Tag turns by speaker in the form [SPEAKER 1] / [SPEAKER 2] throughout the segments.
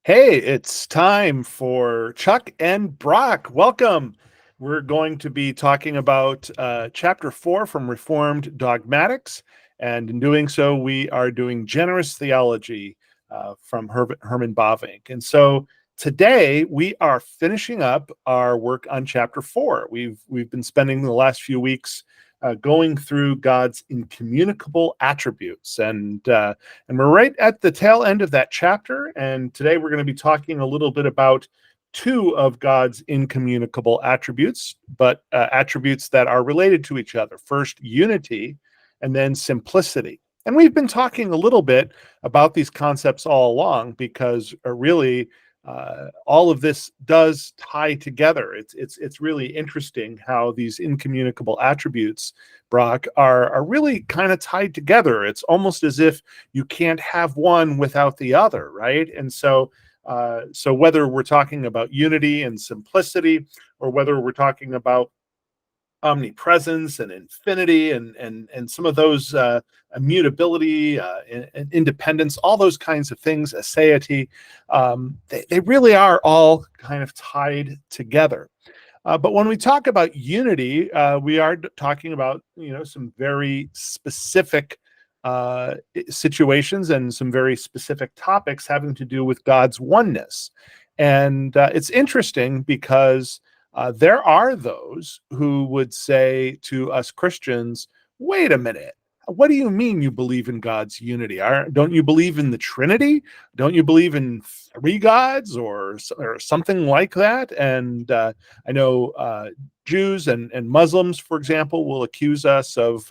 [SPEAKER 1] Hey, it's time for Chuck and Brock. Welcome. We're going to be talking about chapter 4 from Reformed Dogmatics. And in doing so, we are doing generous theology from Herman Bavinck. And so today we are finishing up our work on chapter 4. We've been spending the last few weeks going through God's incommunicable attributes. And we're right at the tail end of that chapter. And today we're going to be talking a little bit about two of God's incommunicable attributes, but attributes that are related to each other. First, unity, and then simplicity. And we've been talking a little bit about these concepts all along because really all of this does tie together. It's really interesting how these incommunicable attributes, Brock, are really kind of tied together. It's almost as if you can't have one without the other, right? And so whether we're talking about unity and simplicity, or whether we're talking about omnipresence and infinity and some of those immutability and independence, all those kinds of things, aseity, they really are all kind of tied together. But when we talk about unity, we are talking about some very specific situations and some very specific topics having to do with God's oneness. And it's interesting because there are those who would say to us Christians, wait a minute, what do you mean you believe in God's unity? Don't you believe in the Trinity? Don't you believe in three gods or something like that? And I know Jews and Muslims, for example, will accuse us of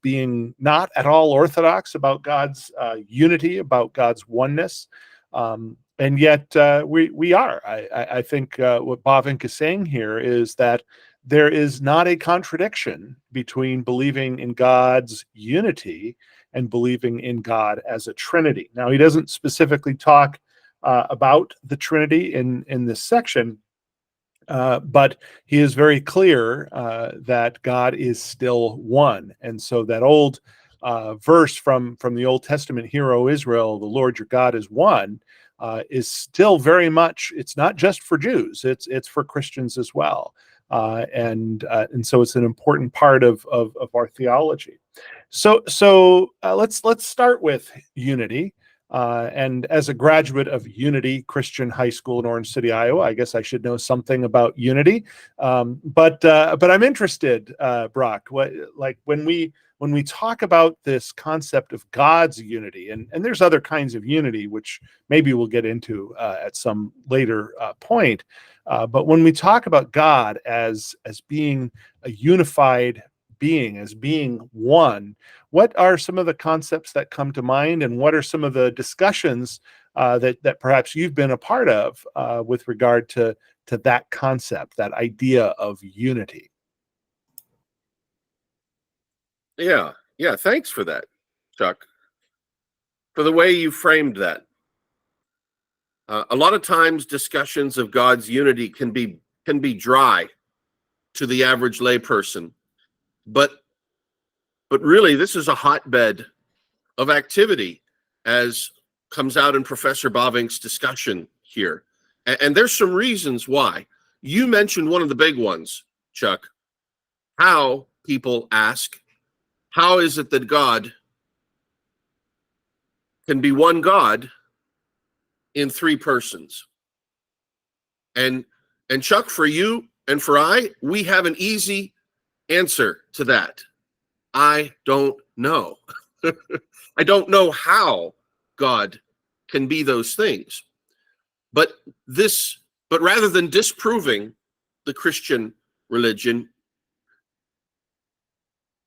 [SPEAKER 1] being not at all orthodox about God's unity, about God's oneness. And yet we are. I think what Bavinck is saying here is that there is not a contradiction between believing in God's unity and believing in God as a Trinity. Now, he doesn't specifically talk about the Trinity in this section, but he is very clear that God is still one. And so that old verse from the Old Testament, "Hear, O Israel, the Lord your God is one," is still very much, it's not just for Jews, it's for Christians as well. And so it's an important part of our theology. So let's start with unity. And as a graduate of Unity Christian High School in Orange City, Iowa, I guess I should know something about unity. But I'm interested, Brock, when we talk about this concept of God's unity, and there's other kinds of unity, which maybe we'll get into at some later point. But when we talk about God as being a unified being, as being one, what are some of the concepts that come to mind, and what are some of the discussions that perhaps you've been a part of with regard to that concept, that idea of unity?
[SPEAKER 2] Yeah. Thanks for that, Chuck, for the way you framed that. A lot of times discussions of God's unity can be dry to the average layperson, but really this is a hotbed of activity, as comes out in Professor Bavinck's discussion here. And there's some reasons why. You mentioned one of the big ones, Chuck. How, people ask, how is it that God can be one God in three persons? And Chuck, for you and for I, we have an easy answer to that. I don't know. I don't know how God can be those things. But rather than disproving the Christian religion,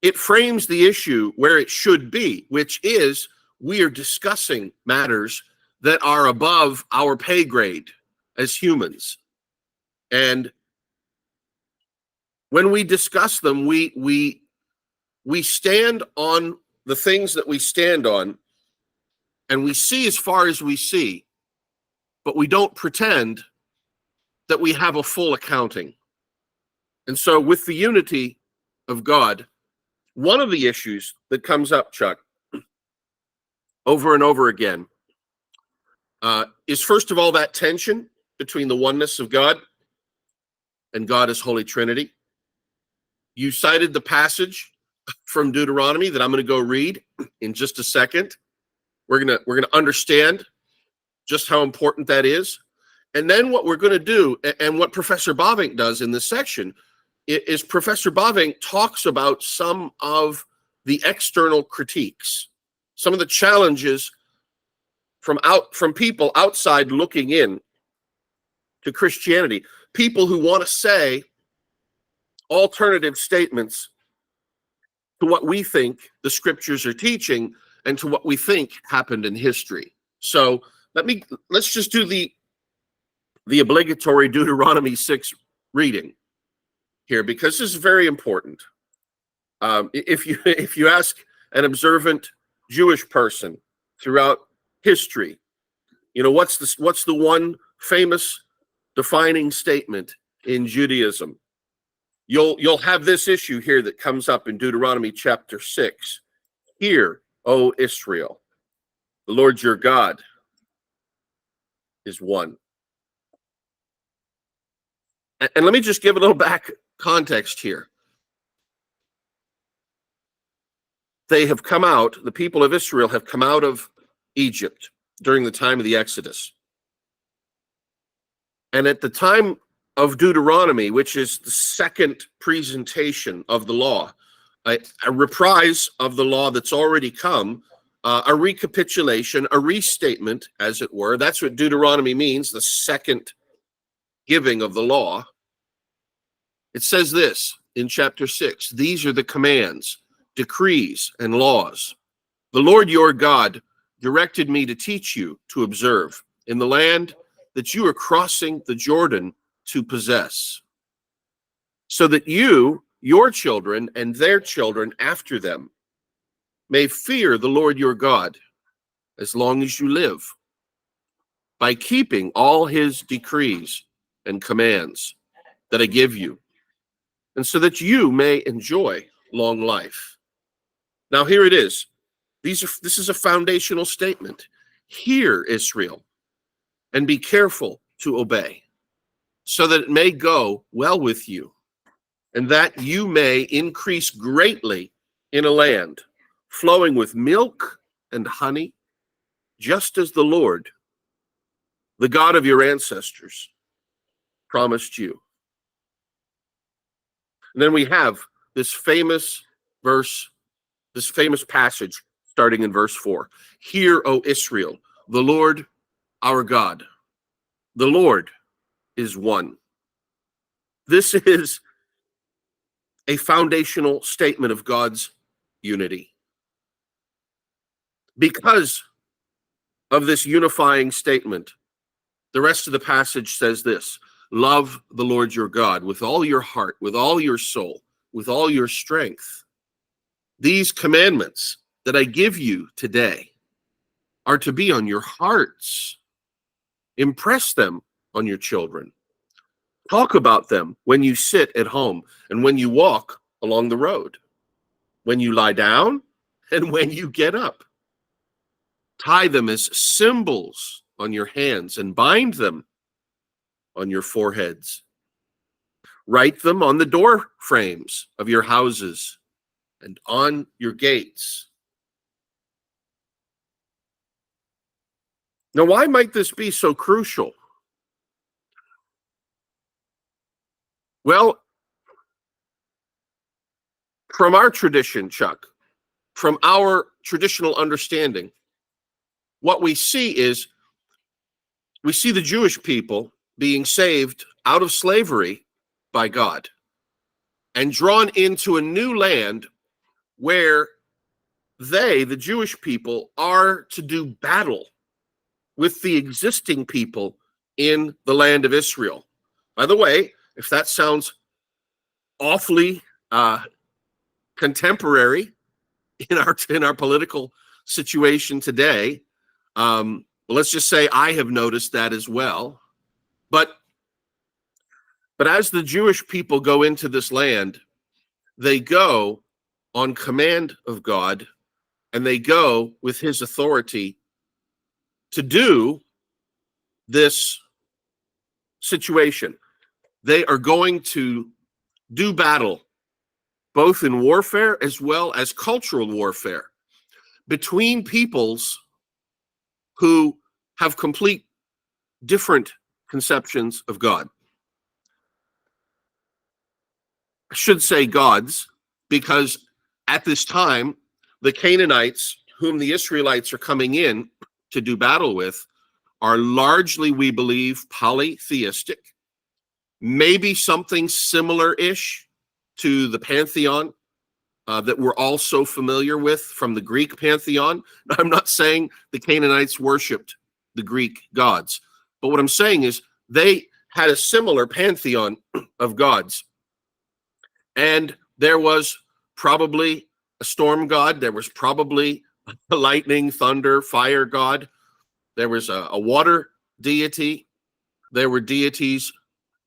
[SPEAKER 2] it frames the issue where it should be, which is we are discussing matters that are above our pay grade as humans. And when we discuss them, we stand on the things that we stand on, and we see as far as we see, but we don't pretend that we have a full accounting. And so with the unity of God, one of the issues that comes up, Chuck, over and over again, is first of all that tension between the oneness of God and God as Holy Trinity. You cited the passage from Deuteronomy that I'm going to go read in just a second. We're going to understand just how important that is. And then what we're going to do, and what Professor Bavinck does in this section, is Professor Bavinck talks about some of the external critiques, some of the challenges from people outside looking in to Christianity, people who want to say alternative statements to what we think the scriptures are teaching and to what we think happened in history. So let's just do the obligatory Deuteronomy 6 reading here, because this is very important. If you ask an observant Jewish person throughout history, what's the one famous defining statement in Judaism, you'll have this issue here that comes up in Deuteronomy chapter 6. Hear, O Israel, the Lord your God is one. And let me just give a little back context here. The people of Israel have come out of Egypt during the time of the Exodus. And at the time of Deuteronomy, which is the second presentation of the law, a reprise of the law that's already come, a recapitulation, a restatement, as it were. That's what Deuteronomy means, the second giving of the law. It says this in chapter 6, these are the commands, decrees, and laws the Lord your God directed me to teach you to observe in the land that you are crossing the Jordan to possess, so that you, your children, and their children after them may fear the Lord your God as long as you live, by keeping all his decrees and commands that I give you, and so that you may enjoy long life. Now here it is. This is a foundational statement. Hear, Israel, and be careful to obey, so that it may go well with you, and that you may increase greatly in a land flowing with milk and honey, just as the Lord, the God of your ancestors, promised you. And then we have this famous verse, this famous passage starting in verse 4. Hear, O Israel, the Lord our God, the Lord is one. This is a foundational statement of God's unity. Because of this unifying statement, the rest of the passage says this: love the Lord your God with all your heart, with all your soul, with all your strength. These commandments that I give you today are to be on your hearts. Impress them on your children. Talk about them when you sit at home and when you walk along the road, when you lie down and when you get up. Tie them as symbols on your hands and bind them on your foreheads. Write them on the door frames of your houses and on your gates. Now, why might this be so crucial? Well, from our tradition, Chuck, from our traditional understanding, what we see is we see the Jewish people being saved out of slavery by God and drawn into a new land where they, the Jewish people, are to do battle with the existing people in the land of Israel. By the way, if that sounds awfully contemporary in our political situation today, let's just say I have noticed that as well. But as the Jewish people go into this land, they go on command of God, and they go with his authority to do this situation. They are going to do battle, both in warfare as well as cultural warfare, between peoples who have complete different conceptions of God. I should say gods, because at this time, the Canaanites, whom the Israelites are coming in to do battle with, are largely, we believe, polytheistic, maybe something similar-ish to the pantheon that we're all so familiar with from the Greek pantheon. I'm not saying the Canaanites worshipped the Greek gods, but what I'm saying is they had a similar pantheon of gods. And there was probably a storm god. There was probably a lightning, thunder, fire god. There was a water deity. There were deities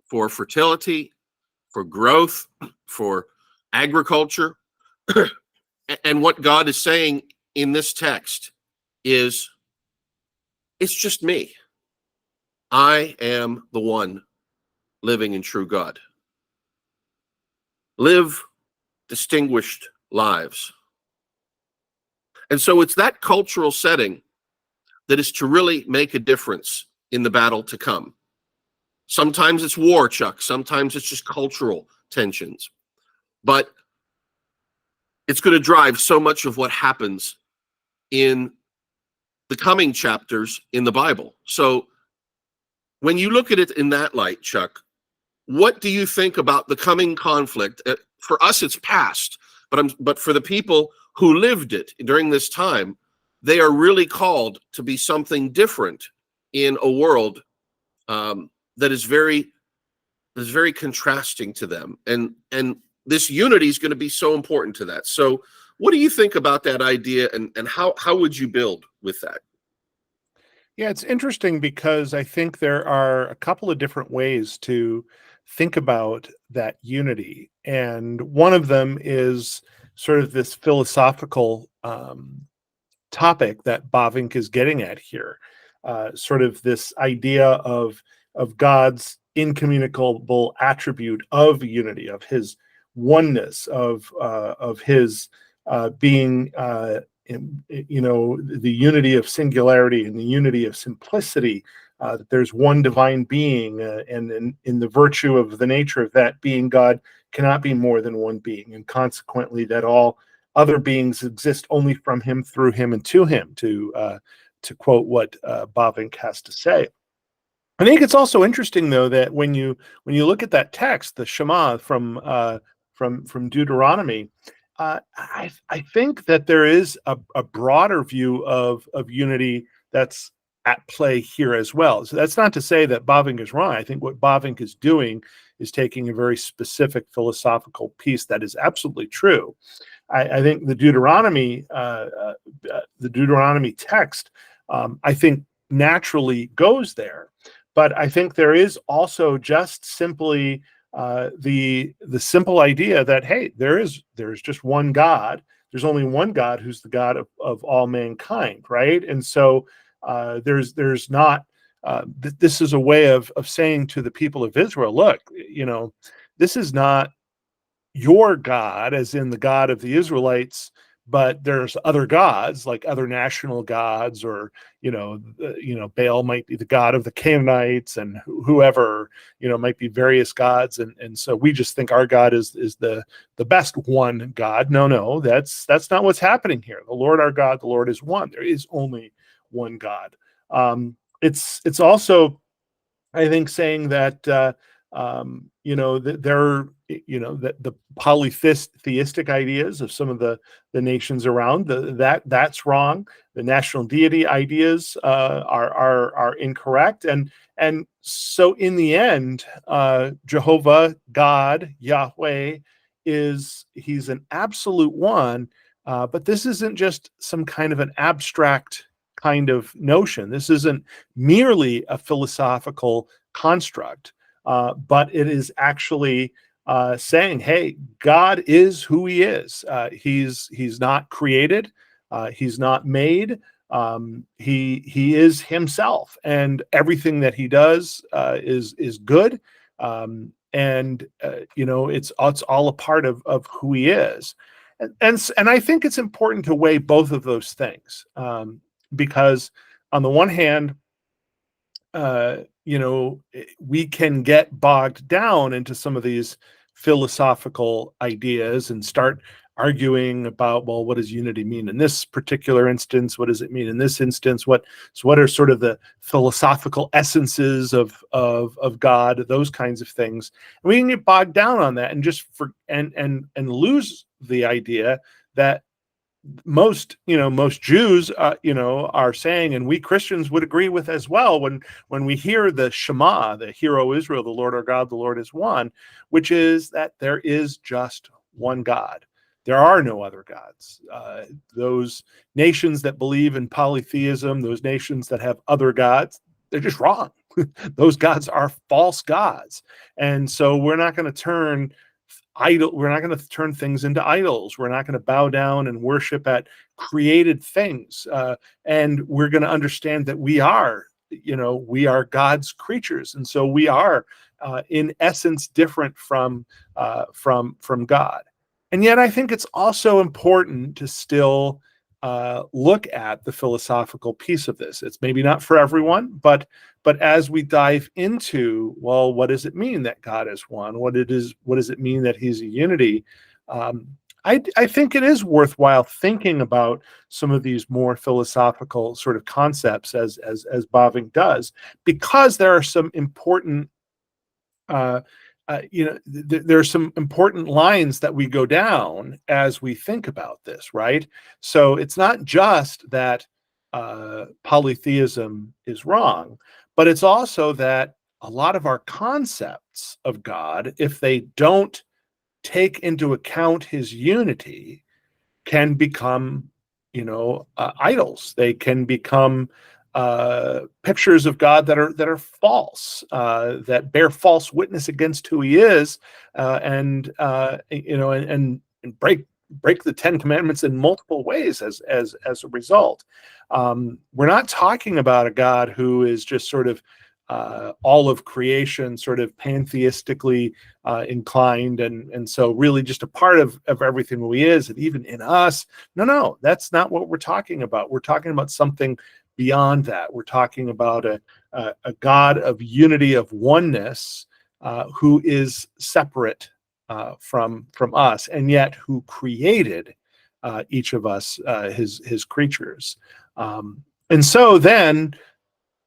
[SPEAKER 2] for fertility, for growth, for agriculture. And what God is saying in this text is, it's just me. I am the one living in true God. Live distinguished lives. And so it's that cultural setting that is to really make a difference in the battle to come. Sometimes it's war, Chuck. Sometimes it's just cultural tensions. But it's going to drive so much of what happens in the coming chapters in the Bible. So when you look at it in that light, Chuck, what do you think about the coming conflict? For us, it's past, but for the people who lived it during this time, they are really called to be something different in a world that is very contrasting to them. And this unity is going to be so important to that. So what do you think about that idea, and how would you build with that?
[SPEAKER 1] Yeah, it's interesting because I think there are a couple of different ways to think about that unity. And one of them is sort of this philosophical topic that Bavinck is getting at here, sort of this idea of God's incommunicable attribute of unity, of his oneness, of his being, the unity of singularity and the unity of simplicity. That there's one divine being, and in the virtue of the nature of that being, God cannot be more than one being, and consequently that all other beings exist only from him, through him, and to him, to quote what Bavinck has to say. I think it's also interesting, though, that when you look at that text, the Shema from Deuteronomy, I think that there is a broader view of unity that's at play here as well. So that's not to say that Bavinck is wrong. I think what Bavinck is doing is taking a very specific philosophical piece that is absolutely true. I think the Deuteronomy text, I think naturally goes there, but I think there is also just simply the simple idea that, hey, there's just one God. There's only one God who's the God of all mankind, right? And so there's not. This is a way of saying to the people of Israel, look, this is not your God, as in the God of the Israelites, but there's other gods, like other national gods, or Baal might be the god of the Canaanites, and whoever might be various gods, and so we just think our God is the best one God. No, that's not what's happening here. The Lord our God, the Lord is one. There is only one God. It's also, I think, saying that that the polytheistic ideas of some of the nations around, that's wrong. The national deity ideas are incorrect, and so in the end, Jehovah, God, Yahweh, he's an absolute one, but this isn't just some kind of an abstract kind of notion. This isn't merely a philosophical construct, but it is actually saying, hey, God is who he is. He's not created. He's not made. He is himself, and everything that he does is good. It's all a part of who he is. And I think it's important to weigh both of those things, because on the one hand, we can get bogged down into some of these philosophical ideas and start arguing about, well, what does unity mean in this particular instance? What does it mean in this instance? What are sort of the philosophical essences of God? Those kinds of things. And we can get bogged down on that and just lose the idea that most Jews are saying, and we Christians would agree with as well, when we hear the Shema, the Hear, O Israel, the Lord our God, the Lord is one, which is that there is just one God. There are no other gods. Those nations that believe in polytheism, those nations that have other gods, they're just wrong. Those gods are false gods. And so we're not going to turn things into idols. We're not going to bow down and worship at created things. And we're going to understand that we are God's creatures. And so we are, in essence, different from God. And yet I think it's also important to still look at the philosophical piece of this. It's maybe not for everyone, but as we dive into, well, what does it mean that God is one? What does it mean that he's a unity? I think it is worthwhile thinking about some of these more philosophical sort of concepts as Bavinck does, because there are some important there are some important lines that we go down as we think about this, right? So it's not just that polytheism is wrong, but it's also that a lot of our concepts of God, if they don't take into account his unity, can become, idols. They can become pictures of God that are false, that bear false witness against who he is, and break the Ten Commandments in multiple ways as a result. We're not talking about a God who is just sort of all of creation, sort of pantheistically inclined, and so really just a part of everything who he is, and even in us. No, that's not what we're talking about. We're talking about something beyond that. We're talking about a God of unity, of oneness, who is separate from us, and yet who created each of us, his creatures. And so then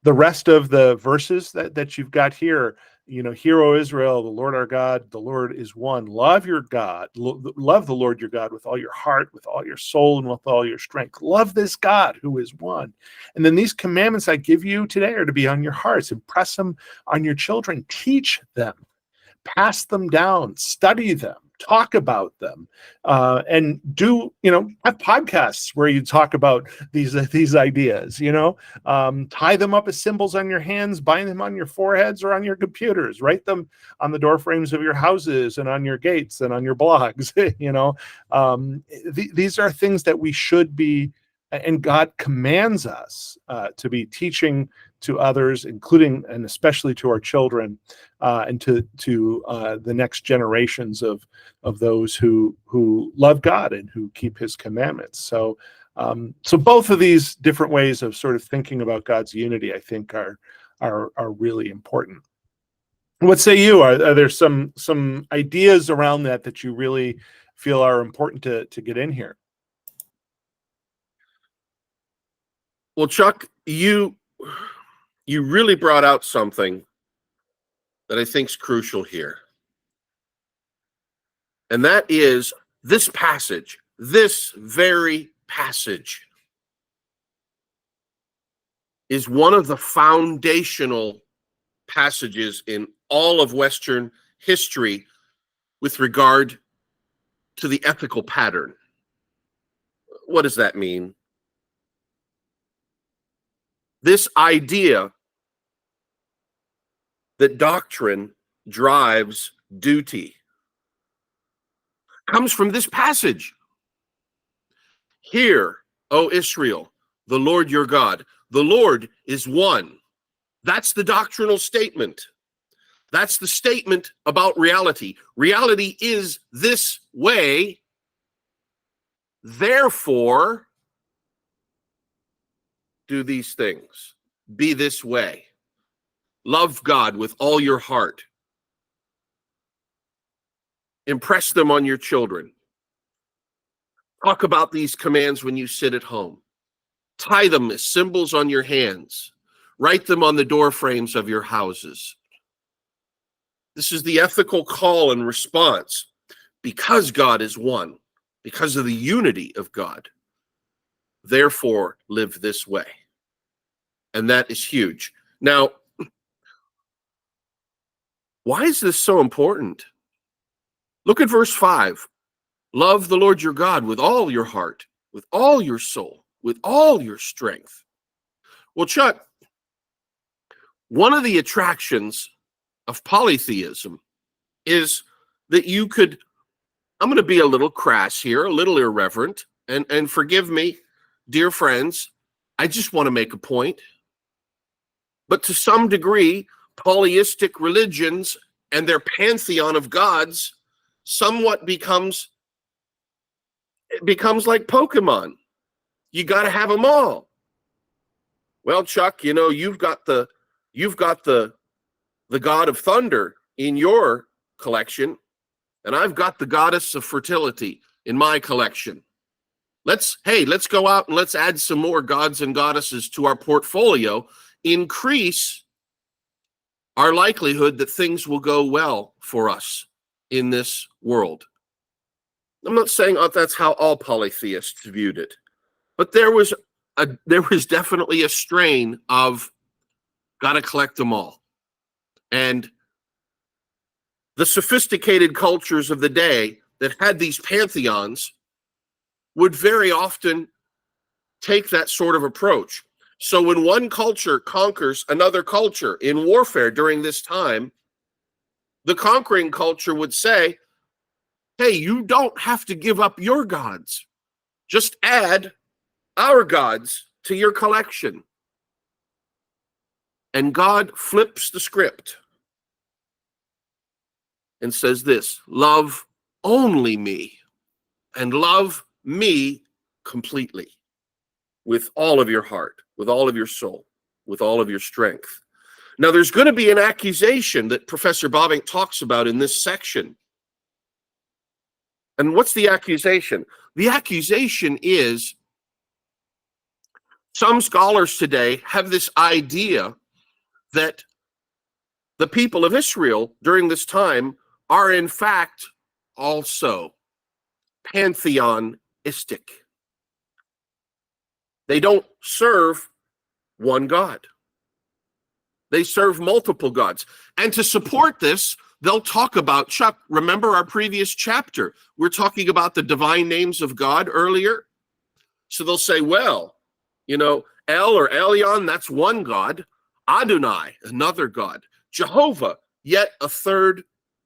[SPEAKER 1] the rest of the verses that you've got here, Hear, O Israel, the Lord our God, the Lord is one. Love your God. Love the Lord your God with all your heart, with all your soul, and with all your strength. Love this God who is one. And then these commandments I give you today are to be on your hearts. Impress them on your children. Teach them. Pass them down. Study them. Talk about them, and have podcasts where you talk about these ideas. Tie them up as symbols on your hands, bind them on your foreheads or on your computers, write them on the door frames of your houses and on your gates and on your blogs. These are things that we should be, and God commands us to be teaching to others, including and especially to our children, and to the next generations of those who love God and who keep his commandments. So both of these different ways of sort of thinking about God's unity, I think, are really important. What say you? Are there some ideas around that you really feel are important to get in here?
[SPEAKER 2] Well, Chuck, you really brought out something that I think is crucial here. And that is this passage, this very passage, is one of the foundational passages in all of Western history with regard to the ethical pattern. What does that mean? This idea that doctrine drives duty comes from this passage. Hear, O Israel, the Lord your God. The Lord is one. That's the doctrinal statement. That's the statement about reality. Reality is this way. Therefore, do these things. Be this way. Love God with all your heart. Impress them on your children. Talk about these commands when you sit at home. Tie them as symbols on your hands. Write them on the door frames of your houses. This is the ethical call and response. Because God is one, because of the unity of God, therefore live this way. And that is huge. Now, why is this so important? Look at verse 5. Love the Lord your God with all your heart, with all your soul, with all your strength. Well, Chuck, one of the attractions of polytheism is that you could, I'm going to be a little crass here, a little irreverent, and forgive me, dear friends, I just want to make a point. But to some degree, polyistic religions and their pantheon of gods somewhat becomes like Pokemon. You got to have them all. Well, Chuck, you know, you've got the god of thunder in your collection, and I've got the goddess of fertility in my collection. Let's go out and let's add some more gods and goddesses to our portfolio, increase our likelihood that things will go well for us in this world. I'm not saying that's how all polytheists viewed it, but there was definitely a strain of got to collect them all. And the sophisticated cultures of the day that had these pantheons would very often take that sort of approach. So when one culture conquers another culture in warfare during this time, the conquering culture would say, hey, you don't have to give up your gods. Just add our gods to your collection. And God flips the script and says this: love only me, and love me completely, with all of your heart, with all of your soul, with all of your strength. Now, there's going to be an accusation that Professor Bavinck talks about in this section. And what's the accusation? The accusation is some scholars today have this idea that the people of Israel during this time are in fact also pantheonistic. They don't serve one God. They serve multiple gods. And to support this, they'll talk about, Chuck, remember our previous chapter? We're talking about the divine names of God earlier. So they'll say, well, you know, El or Elyon, that's one God. Adonai, another God. Jehovah, yet a third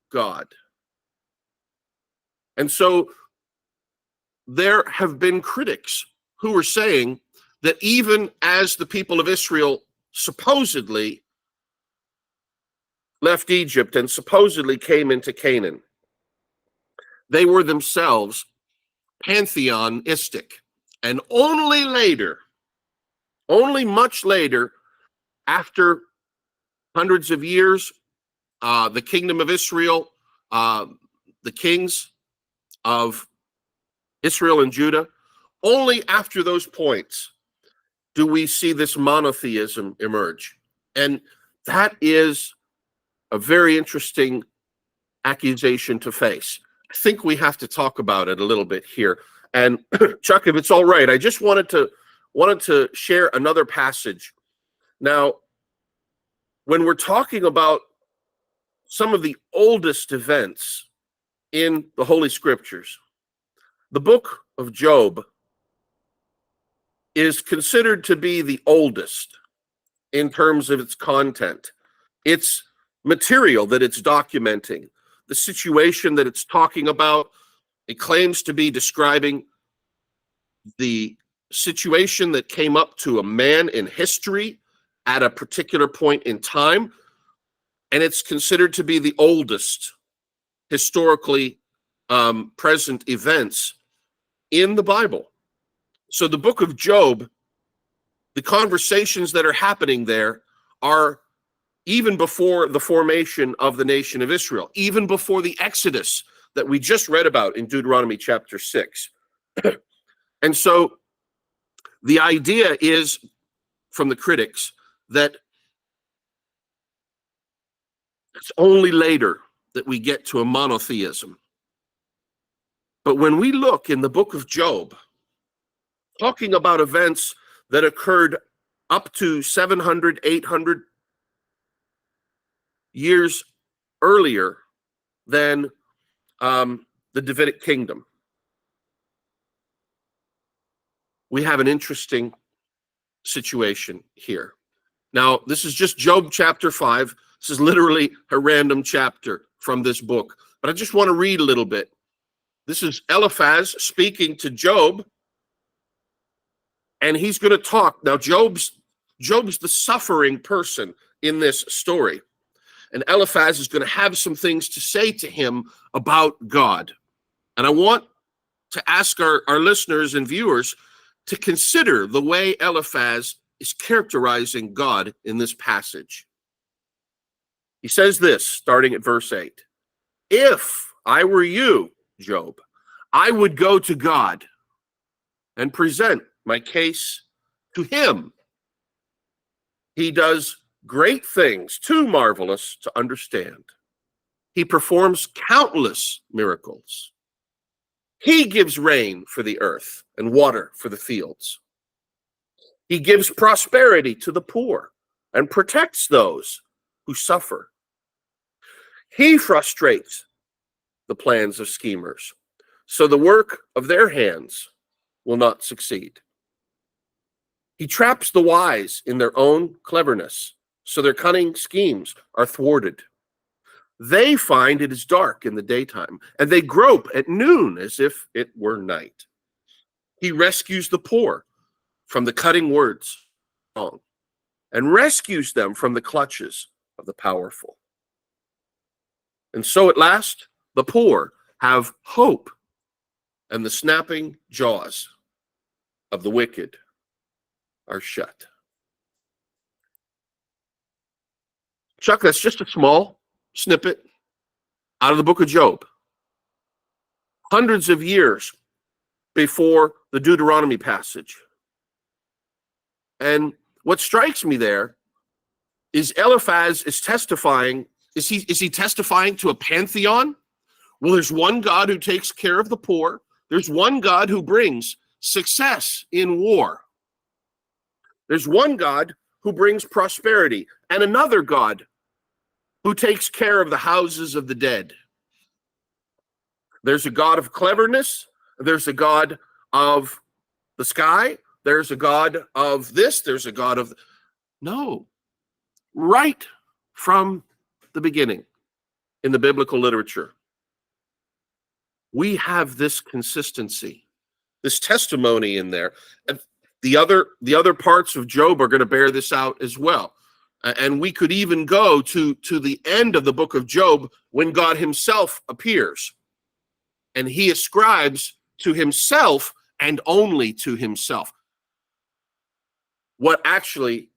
[SPEAKER 2] God. And so there have been critics who are saying that even as the people of Israel supposedly left Egypt and supposedly came into Canaan, they were themselves pantheonistic. And only later, only much later, after hundreds of years, the kingdom of Israel, the kings of Israel and Judah, only after those points do we see this monotheism emerge. And that is a very interesting accusation to face. I think we have to talk about it a little bit here. And Chuck, if it's all right, I just wanted to share another passage. Now, when we're talking about some of the oldest events in the Holy Scriptures, the book of Job is considered to be the oldest in terms of its content. Its material that it's documenting, the situation that it's talking about, it claims to be describing the situation that came up to a man in history at a particular point in time, and it's considered to be the oldest historically present events in the Bible. So the book of Job, the conversations that are happening there are even before the formation of the nation of Israel, even before the Exodus that we just read about in Deuteronomy chapter 6. And so the idea is, from the critics, that it's only later that we get to a monotheism. But when we look in the book of Job, talking about events that occurred up to 700, 800 years earlier than the Davidic kingdom, we have an interesting situation here. Now, this is just Job chapter 5. This is literally a random chapter from this book, but I just want to read a little bit. This is Eliphaz speaking to Job, and he's going to talk. Now, Job's the suffering person in this story, and Eliphaz is going to have some things to say to him about God. And I want to ask our listeners and viewers to consider the way Eliphaz is characterizing God in this passage. He says this, starting at verse 8. If I were you, Job, I would go to God and present my case to him. He does great things, too marvelous to understand. He performs countless miracles. He gives rain for the earth and water for the fields. He gives prosperity to the poor and protects those who suffer. He frustrates the plans of schemers, so the work of their hands will not succeed. He traps the wise in their own cleverness, so their cunning schemes are thwarted. They find it is dark in the daytime, and they grope at noon as if it were night. He rescues the poor from the cutting words of wrong, and rescues them from the clutches of the powerful. And so at last, the poor have hope, and the snapping jaws of the wicked are shut. Chuck, that's just a small snippet out of the book of Job. Hundreds of years before the Deuteronomy passage. And what strikes me there is Eliphaz is testifying. Is he testifying to a pantheon? Well, there's one God who takes care of the poor. There's one God who brings success in war. There's one God who brings prosperity, and another God who takes care of the houses of the dead. There's a God of cleverness. There's a God of the sky. There's a God of this. There's a God of... No. Right from the beginning in the biblical literature, we have this consistency, this testimony in there. And the other parts of Job are going to bear this out as well. And we could even go to the end of the book of Job when God himself appears. And he ascribes to himself and only to himself what actually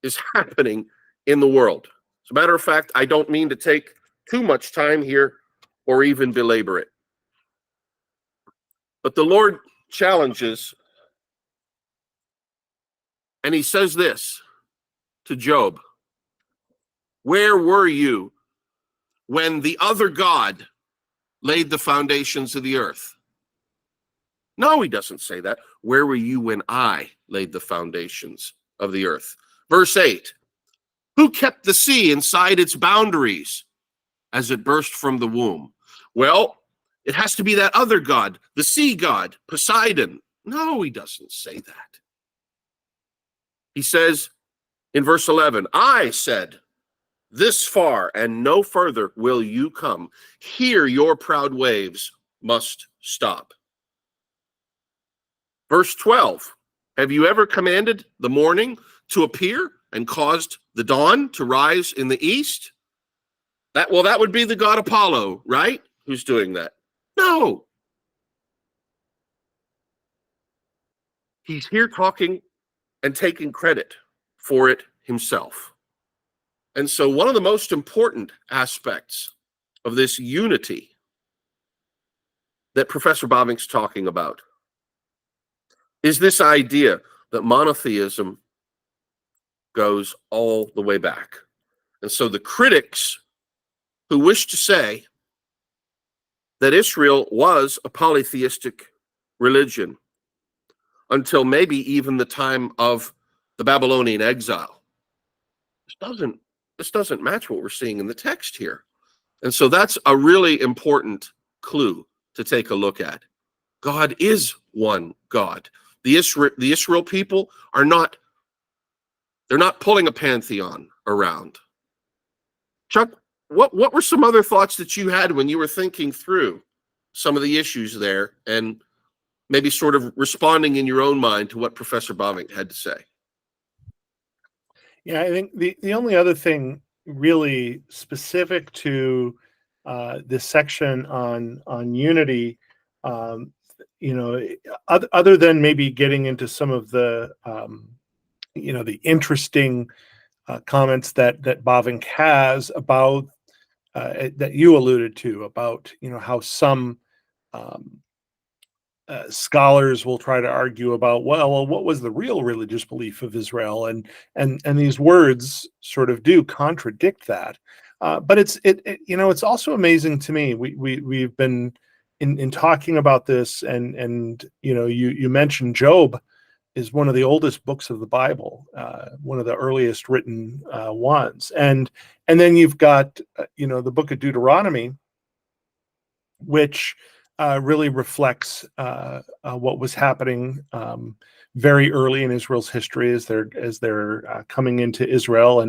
[SPEAKER 2] is happening in the world. As a matter of fact, I don't mean to take too much time here or even belabor it. But the Lord challenges, and he says this to Job: where were you when the other God laid the foundations of the earth? No, he doesn't say that. Where were you when I laid the foundations of the earth? Verse 8, who kept the sea inside its boundaries as it burst from the womb? Well, it has to be that other God, the sea god, Poseidon. No, he doesn't say that. He says in verse 11, I said, this far and no further will you come. Here your proud waves must stop. Verse 12, Have you ever commanded the morning to appear and caused the dawn to rise in the east? That would be the god Apollo, right? Who's doing that? No. He's here talking and taking credit for it himself. And so one of the most important aspects of this unity that Professor Bavinck's talking about is this idea that monotheism goes all the way back. And so the critics who wish to say that Israel was a polytheistic religion until maybe even the time of the Babylonian exile, this doesn't match what we're seeing in the text here. And so that's a really important clue to take a look at. God is one God. The Israel people are not, they're not pulling a pantheon around. Chuck, what were some other thoughts that you had when you were thinking through some of the issues there and maybe sort of responding in your own mind to what Professor Bavinck had to say?
[SPEAKER 1] Yeah, I think the only other thing really specific to this section on unity, other than maybe getting into some of the the interesting comments that Bavinck has about that you alluded to about how some scholars will try to argue about, well, what was the real religious belief of Israel, and these words sort of do contradict that. But it's also amazing to me. We've been in talking about this, and you mentioned Job is one of the oldest books of the Bible, one of the earliest written ones, and then you've got the book of Deuteronomy, which really reflects what was happening very early in Israel's history as they're coming into Israel,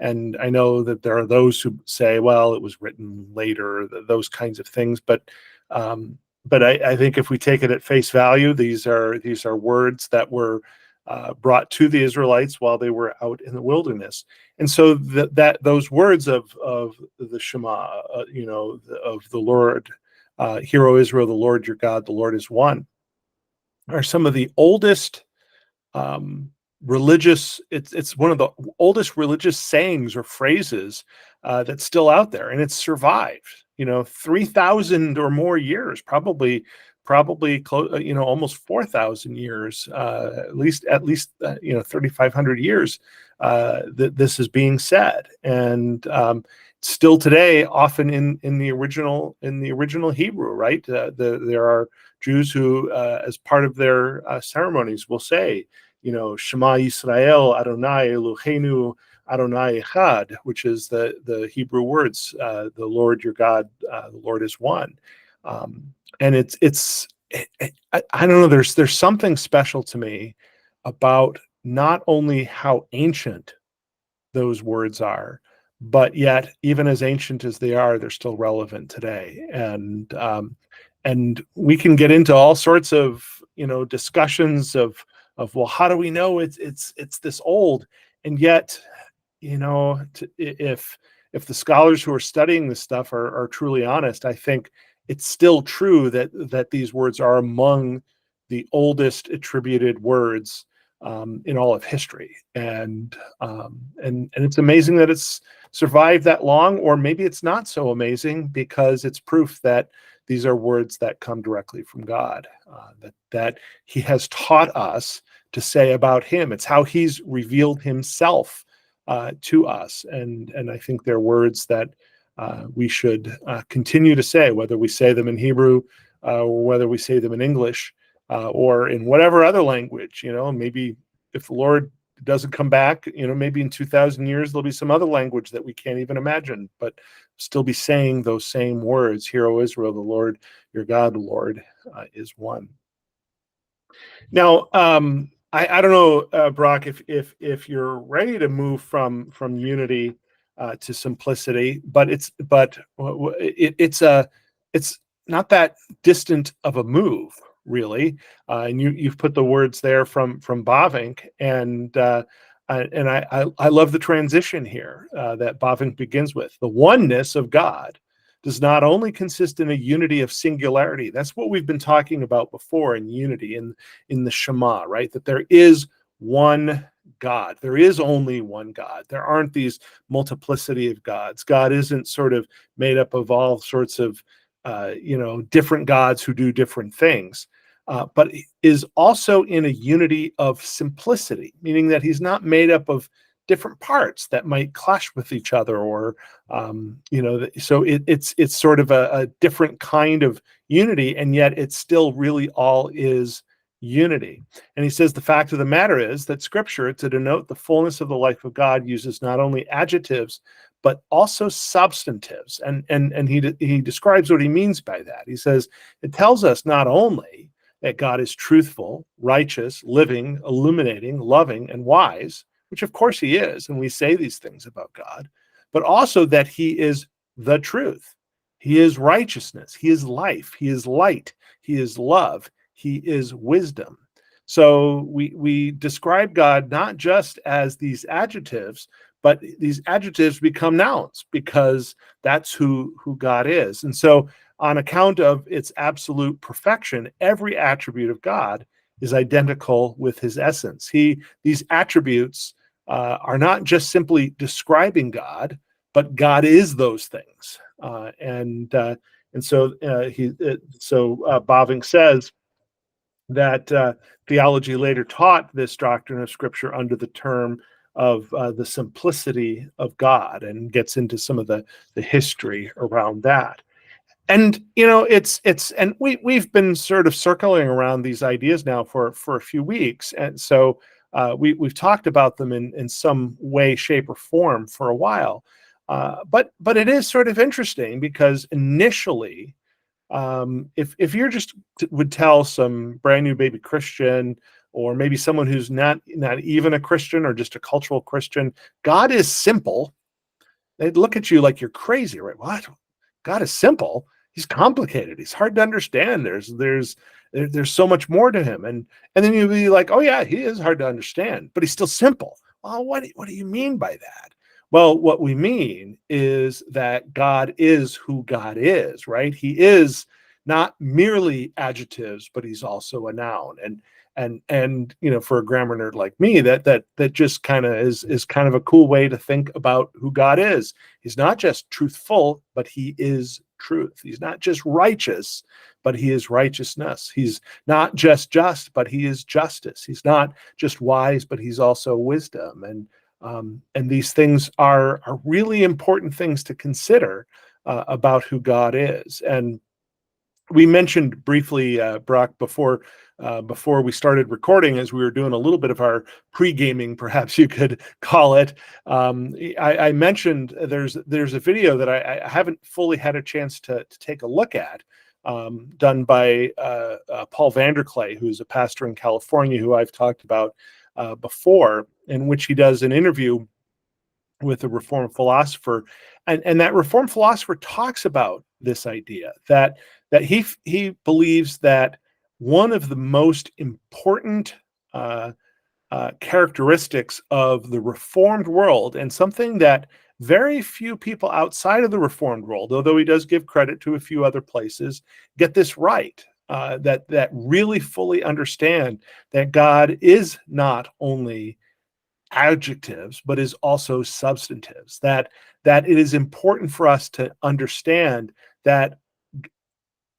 [SPEAKER 1] and I know that there are those who say, well, it was written later, those kinds of things, but I think if we take it at face value, these are words that were brought to the Israelites while they were out in the wilderness, and so that those words of the Shema, of the Lord. Hear, O Israel, the Lord your God, the Lord is one, are some of the oldest religious. It's one of the oldest religious sayings or phrases that's still out there, and it's survived. 3,000 or more years, probably close, almost 4,000 years, at least 3,500 years. That this is being said, and still today, often in the original Hebrew, right? There are Jews who, as part of their ceremonies, will say, Shema Yisrael, Adonai Eloheinu, Adonai Echad, which is the Hebrew words, the Lord your God, the Lord is one. And I don't know. There's something special to me about not only how ancient those words are, but yet even as ancient as they are, they're still relevant today. And we can get into all sorts of discussions of well, how do we know it's this old? And yet, if the scholars who are studying this stuff are truly honest, I think it's still true that these words are among the oldest attributed words in all of history, and it's amazing that it's survived that long, or maybe it's not so amazing because it's proof that these are words that come directly from God, that He has taught us to say about Him. It's how He's revealed Himself to us, and I think they're words that we should continue to say, whether we say them in Hebrew or whether we say them in English. Or in whatever other language, maybe if the Lord doesn't come back, maybe in 2,000 years, there'll be some other language that we can't even imagine, but still be saying those same words. Hear, O Israel, the Lord, your God, the Lord is one. Now, I don't know, Brock, if you're ready to move from unity to simplicity, but it's not that distant of a move, really. And you've put the words there from Bavinck, and I love the transition here that Bavinck begins with. The oneness of God does not only consist in a unity of singularity. That's what we've been talking about before in unity in the Shema, right? That there is one God. There is only one God. There aren't these multiplicity of gods. God isn't sort of made up of all sorts of different gods who do different things, but is also in a unity of simplicity, meaning that he's not made up of different parts that might clash with each other, or so it's sort of a different kind of unity, and yet it's still really all is unity. And he says the fact of the matter is that Scripture, to denote the fullness of the life of God, uses not only adjectives but also substantives. And he describes what he means by that. He says it tells us not only that God is truthful, righteous, living, illuminating, loving, and wise, which of course he is, and we say these things about God, but also that he is the truth. He is righteousness. He is life. He is light. He is love. He is wisdom. So we describe God not just as these adjectives, but these adjectives become nouns because that's who God is. And so on account of its absolute perfection, every attribute of God is identical with his essence. These attributes are not just simply describing God, but God is those things. And so Bavinck says that theology later taught this doctrine of Scripture under the term of the simplicity of God, and gets into some of the history around that. And and we've been sort of circling around these ideas now for a few weeks, and so we've talked about them in some way, shape, or form for a while. But it is sort of interesting because initially, if you're just would tell some brand new baby Christian, or maybe someone who's not even a Christian or just a cultural Christian, God is simple, they'd look at you like you're crazy, right? What? God is simple? He's complicated. He's hard to understand. There's so much more to him, and then you'd be like, oh yeah, he is hard to understand, but he's still simple. Well, what do you mean by that? Well, what we mean is that God is who God is, right? He is not merely adjectives, but he's also a noun. And for a grammar nerd like me, that just kind of is kind of a cool way to think about who God is. He's not just truthful, but he is truth. He's not just righteous, but he is righteousness. He's not just, but he is justice. He's not just wise, but he's also wisdom. And these things are really important things to consider about who God is. And we mentioned briefly, Brock, before we started recording, as we were doing a little bit of our pre-gaming, perhaps you could call it. I mentioned there's a video that I haven't fully had a chance to take a look at, done by Paul Vanderklay, who's a pastor in California, who I've talked about before, in which he does an interview with a Reformed philosopher, and that Reformed philosopher talks about this idea that he believes that one of the most important characteristics of the Reformed world, and something that very few people outside of the Reformed world, although he does give credit to a few other places, get this right, that really fully understand that God is not only adjectives, but is also substantives, that it is important for us to understand that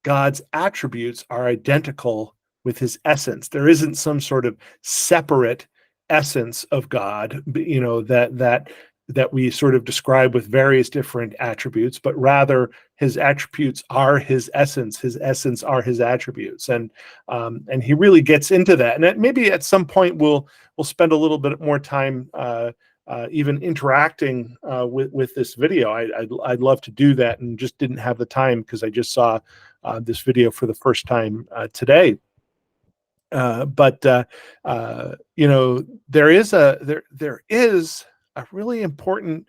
[SPEAKER 1] God's attributes are identical with his essence. There isn't some sort of separate essence of God, that we sort of describe with various different attributes, but rather his attributes are his essence are his attributes. And he really gets into that. And maybe at some point we'll spend a little bit more time even interacting with this video. I'd love to do that, and just didn't have the time because I just saw this video for the first time today. But there is a really important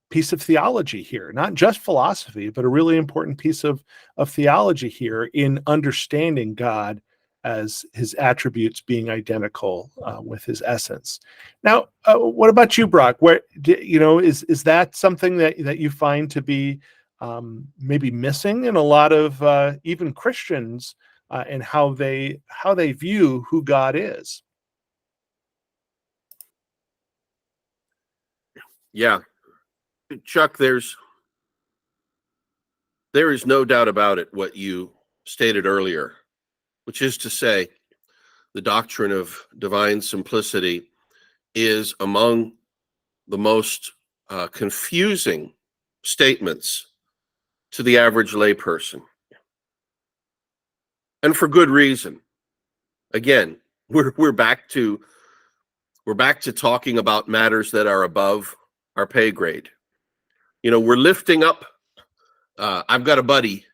[SPEAKER 1] piece of theology here, not just philosophy, but a really important piece of theology here in understanding God as his attributes being identical with his essence. Now, what about you, Brock? Where is that something that you find to be maybe missing in a lot of even Christians and how they view who God is?
[SPEAKER 2] Yeah, Chuck, there is no doubt about it what you stated earlier, which is to say, the doctrine of divine simplicity is among the most confusing statements to the average layperson, and for good reason. Again, we're back to talking about matters that are above our pay grade. We're lifting up. I've got a buddy,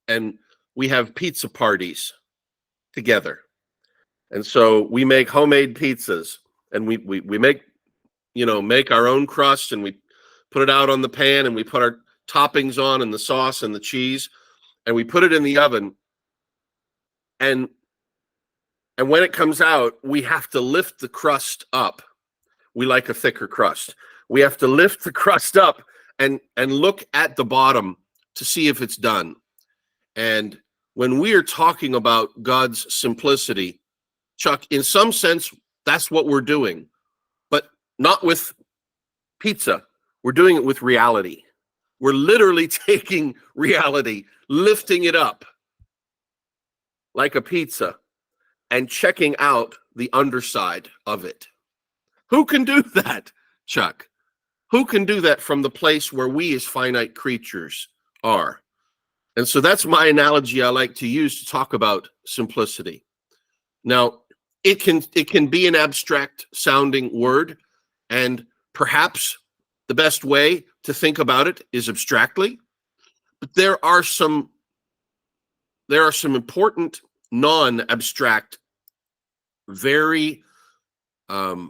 [SPEAKER 2] and we have pizza parties together, and so we make homemade pizzas, and we make our own crust, and we put it out on the pan, and we put our toppings on, and the sauce and the cheese, and we put it in the oven, and when it comes out, we have to lift the crust up. We like a thicker crust. We have to lift the crust up and look at the bottom to see if it's done. And when we are talking about God's simplicity, Chuck, in some sense, that's what we're doing, but not with pizza. We're doing it with reality. We're literally taking reality, lifting it up like a pizza, and checking out the underside of it. Who can do that, Chuck? Who can do that from the place where we as finite creatures are? And so that's my analogy I like to use to talk about simplicity. Now, it can be an abstract sounding word, and perhaps the best way to think about it is abstractly, but there are some important non-abstract, very I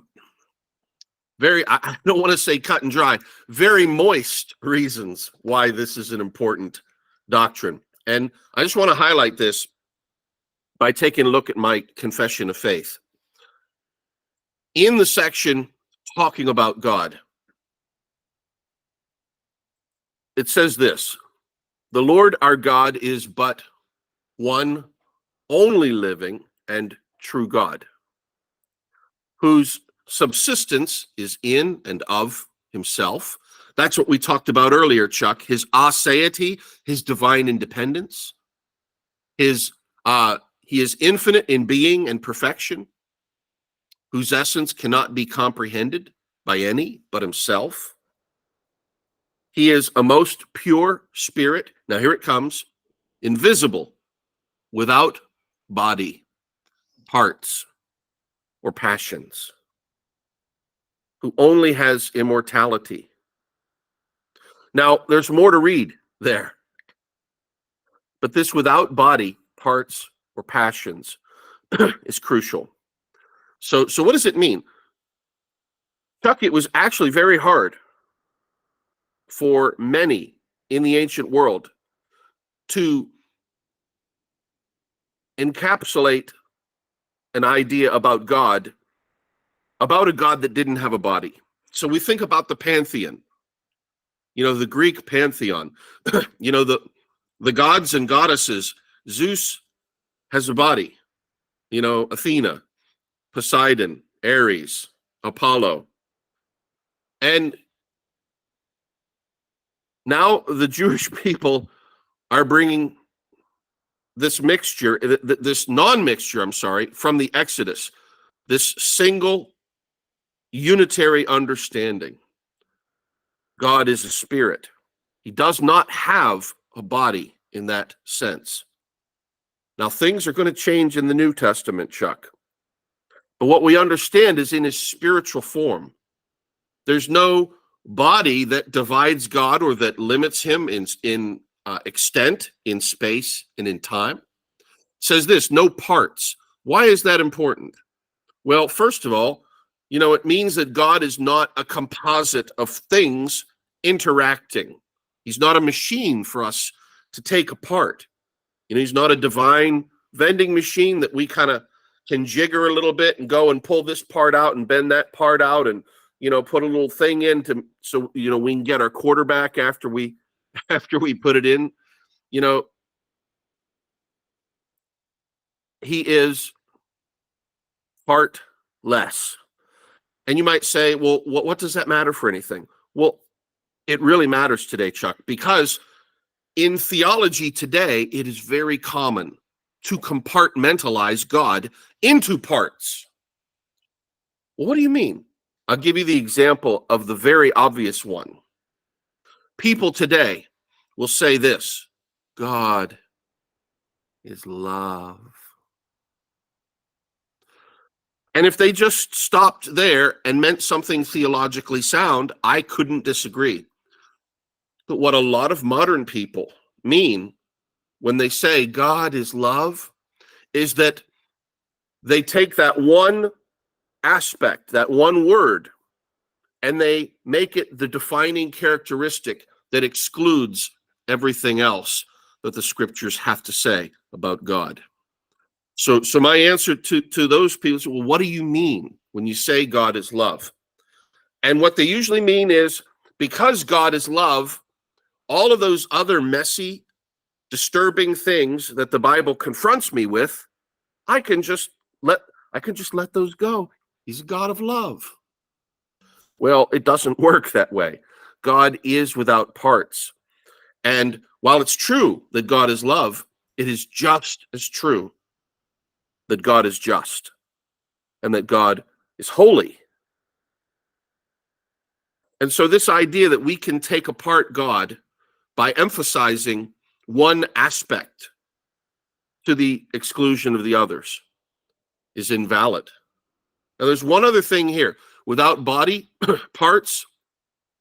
[SPEAKER 2] don't want to say cut and dry, very moist reasons why this is an important doctrine. And I just want to highlight this by taking a look at my confession of faith. In the section talking about God, it says this: the Lord our God is but one only living and true God, whose subsistence is in and of himself. That's what we talked about earlier, Chuck. His aseity, his divine independence, he is infinite in being and perfection, whose essence cannot be comprehended by any but himself. He is a most pure spirit. Now here it comes: invisible, without body, parts, or passions, who only has immortality. Now, there's more to read there, but this without body, parts, or passions is crucial. So what does it mean? Chuck, it was actually very hard for many in the ancient world to encapsulate an idea about God, about a God that didn't have a body. So we think about the pantheon, the Greek pantheon, the gods and goddesses. Zeus has a body, Athena, Poseidon, Ares, Apollo. And now the Jewish people are bringing this mixture, this non-mixture, from the Exodus, this single unitary understanding. God is a spirit. He does not have a body in that sense. Now, things are going to change in the New Testament, Chuck. But what we understand is in his spiritual form. There's no body that divides God or that limits him in extent, in space, and in time. It says this: no parts. Why is that important? Well, first of all, It means that God is not a composite of things interacting. He's not a machine for us to take apart. He's not a divine vending machine that we kind of can jigger a little bit and go and pull this part out and bend that part out and, put a little thing in so we can get our quarterback after we put it in. He is partless. And you might say, well, what does that matter for anything? Well, it really matters today, Chuck, because in theology today, it is very common to compartmentalize God into parts. Well, what do you mean? I'll give you the example of the very obvious one. People today will say this: God is love. And if they just stopped there and meant something theologically sound, I couldn't disagree. But what a lot of modern people mean when they say God is love is that they take that one aspect, that one word, and they make it the defining characteristic that excludes everything else that the scriptures have to say about God. So my answer to those people is, well, what do you mean when you say God is love? And what they usually mean is, because God is love, all of those other messy, disturbing things that the Bible confronts me with, I can just let those go. He's a God of love. Well, it doesn't work that way. God is without parts. And while it's true that God is love, it is just as true that God is just and that God is holy. And so this idea that we can take apart God by emphasizing one aspect to the exclusion of the others is invalid. Now, there's one other thing here: without body, parts,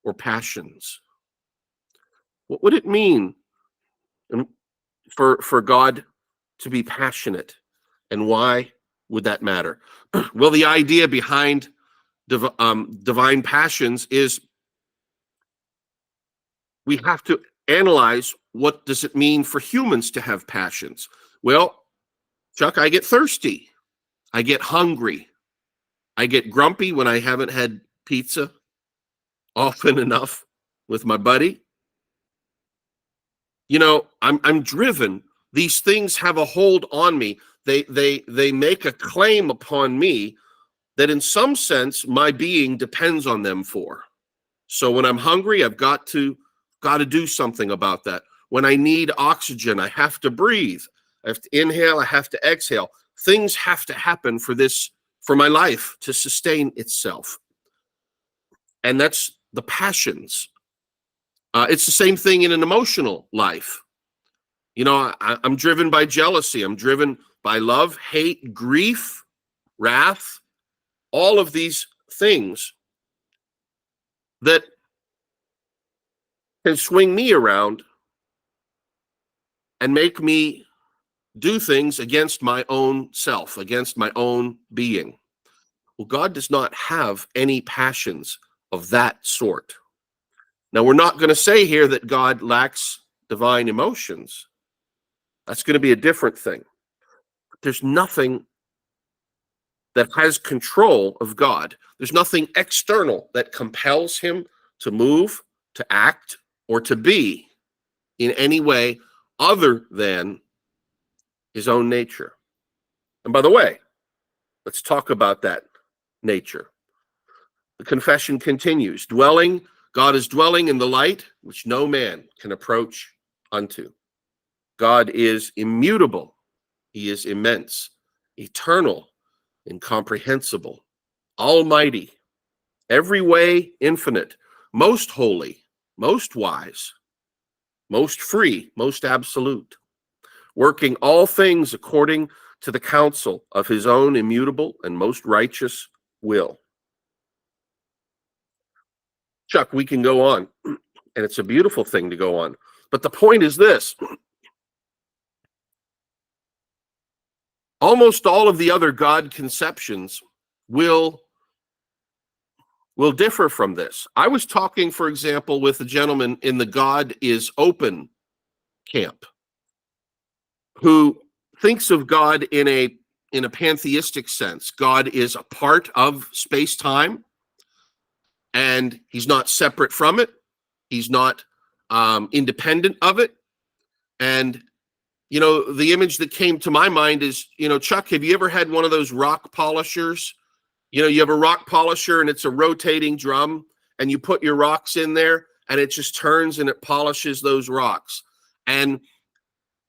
[SPEAKER 2] or passions. What would it mean for God to be passionate? And why would that matter? Well, the idea behind divine passions is we have to analyze, what does it mean for humans to have passions? Well, Chuck, I get thirsty. I get hungry. I get grumpy when I haven't had pizza often enough with my buddy. I'm driven. These things have a hold on me. They make a claim upon me that in some sense my being depends on them for. So when I'm hungry, I've got to do something about that. When I need oxygen, I have to breathe. I have to inhale, I have to exhale. Things have to happen for my life to sustain itself. And that's the passions. It's the same thing in an emotional life. I'm driven by jealousy. I'm driven by love, hate, grief, wrath, all of these things that can swing me around and make me do things against my own self, against my own being. Well, God does not have any passions of that sort. Now, we're not going to say here that God lacks divine emotions. That's going to be a different thing. There's nothing that has control of God. There's nothing external that compels him to move, to act, or to be in any way other than his own nature. And by the way, let's talk about that nature. The confession continues. God is dwelling in the light which no man can approach unto. God is immutable. He is immense, eternal, incomprehensible, almighty, every way infinite, most holy, most wise, most free, most absolute, working all things according to the counsel of his own immutable and most righteous will. Chuck, we can go on, and it's a beautiful thing to go on. But the point is this: almost all of the other God conceptions will will differ from this. I was talking, for example, with a gentleman in the God is open camp who thinks of God in a pantheistic sense. God is a part of space-time, and he's not separate from it. He's not independent of it. And, the image that came to my mind is, Chuck, have you ever had one of those rock polishers? You have a rock polisher and it's a rotating drum, and you put your rocks in there and it just turns and it polishes those rocks. And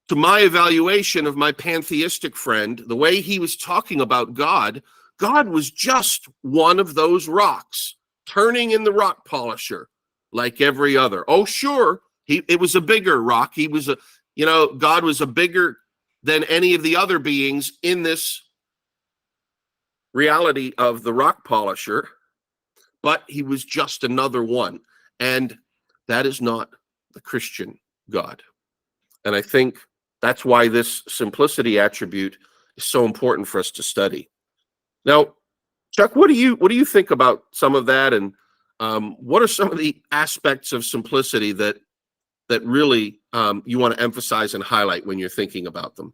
[SPEAKER 2] to my evaluation of my pantheistic friend, the way he was talking about God was just one of those rocks turning in the rock polisher like every other. Oh, sure, it was a bigger rock. God was a bigger than any of the other beings in this reality of the rock polisher, but he was just another one. And that is not the Christian God. And I think that's why this simplicity attribute is so important for us to study. Now, Chuck, what do you think about some of that, and what are some of the aspects of simplicity that really you want to emphasize and highlight when you're thinking about them?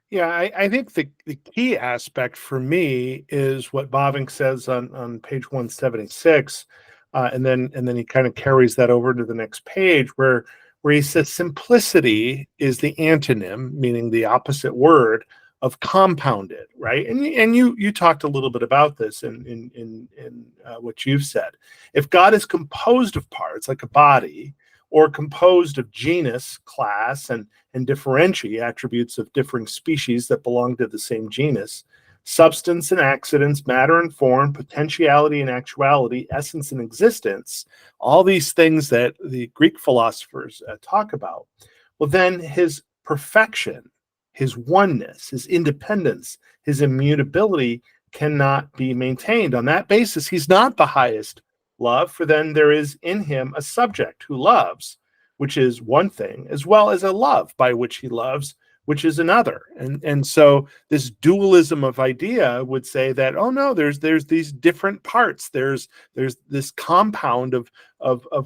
[SPEAKER 1] Yeah, I think the key aspect for me is what Bavinck says on page 176, and then he kind of carries that over to the next page where he says simplicity is the antonym, meaning the opposite word of compounded, right? And you talked a little bit about this in what you've said. If God is composed of parts like a body, or composed of genus, class, and differentiate, attributes of differing species that belong to the same genus, substance and accidents, matter and form, potentiality and actuality, essence and existence, all these things that the Greek philosophers talk about, well, then his perfection, his oneness, his independence, his immutability cannot be maintained. On that basis, he's not the highest love, for then there is in him a subject who loves, which is one thing, as well as a love by which he loves, which is another. And so this dualism of idea would say that, oh no, there's these different parts. There's this compound of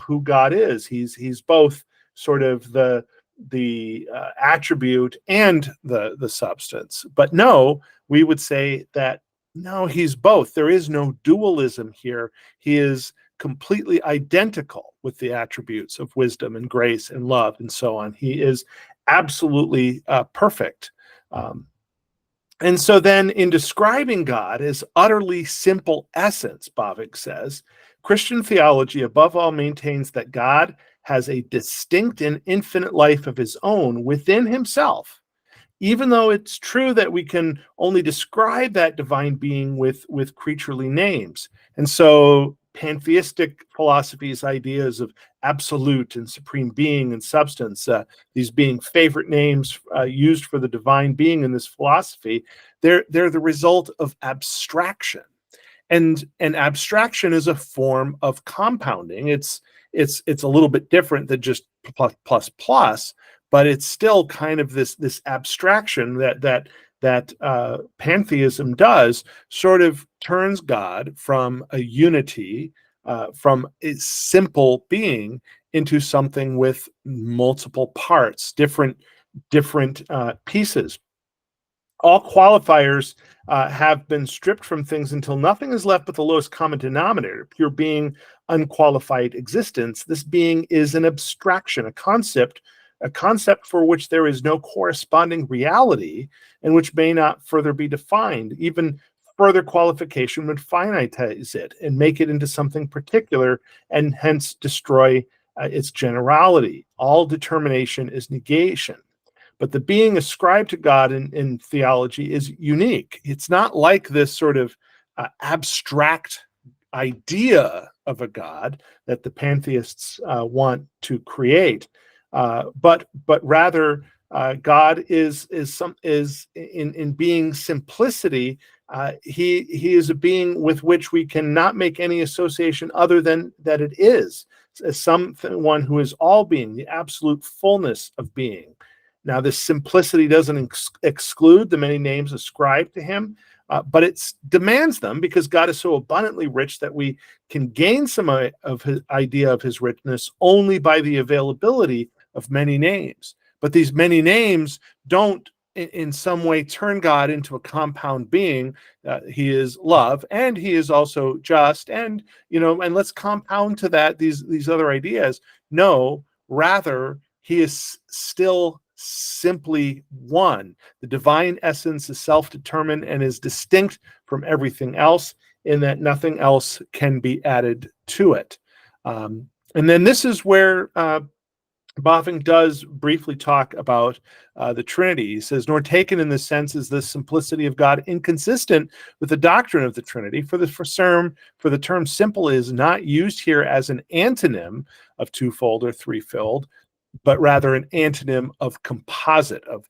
[SPEAKER 1] who God is. He's both sort of the attribute and the substance. But no, we would say that no, he's both. There is no dualism here. He is completely identical with the attributes of wisdom and grace and love and so on. He is absolutely perfect. And so then in describing God as utterly simple essence, Bavinck says, Christian theology above all maintains that God has a distinct and infinite life of his own within himself, even though it's true that we can only describe that divine being with creaturely names. And so pantheistic philosophy's ideas of absolute and supreme being and substance, these being favorite names used for the divine being in this philosophy, they're the result of abstraction. And abstraction is a form of compounding. It's a little bit different than just plus, but it's still kind of this abstraction that pantheism does, sort of turns God from a unity, from a simple being, into something with multiple parts, different pieces. All qualifiers have been stripped from things until nothing is left but the lowest common denominator, pure being, unqualified existence. This being is an abstraction, a concept for which there is no corresponding reality and which may not further be defined. Even further qualification would finitize it and make it into something particular and hence destroy its generality. All determination is negation. But the being ascribed to God in theology is unique. It's not like this sort of abstract idea of a God that the pantheists want to create, but rather God is in being simplicity. He is a being with which we cannot make any association other than that it is as someone who is all being, the absolute fullness of being. Now, this simplicity doesn't exclude the many names ascribed to him, but it demands them because God is so abundantly rich that we can gain some of his idea of his richness only by the availability of many names. But these many names don't in some way turn God into a compound being. He is love, and he is also just, and and let's compound to that these other ideas. No, rather he is still simply one. The divine essence is self-determined and is distinct from everything else, in that nothing else can be added to it. And then this is where Bavinck does briefly talk about the Trinity. He says, nor taken in this sense is the simplicity of God inconsistent with the doctrine of the Trinity, for the term simple is not used here as an antonym of twofold or threefold, but rather an antonym of composite, of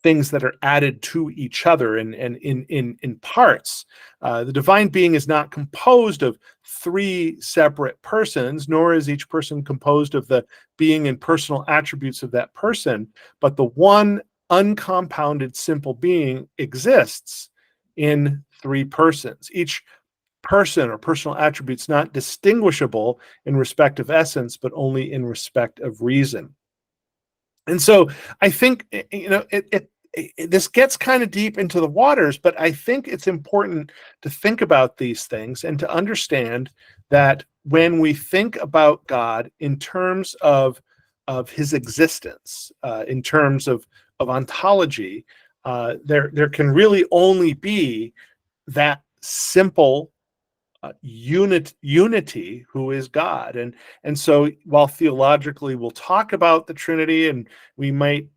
[SPEAKER 1] things that are added to each other and in parts. The divine being is not composed of three separate persons, nor is each person composed of the being and personal attributes of that person, but the one uncompounded simple being exists in three persons. Each person or personal attributes not distinguishable in respect of essence, but only in respect of reason. And so I think this gets kind of deep into the waters, but I think it's important to think about these things and to understand that when we think about God in terms of his existence, in terms of ontology, there can really only be that simple unity who is God. And so while theologically we'll talk about the Trinity, and we might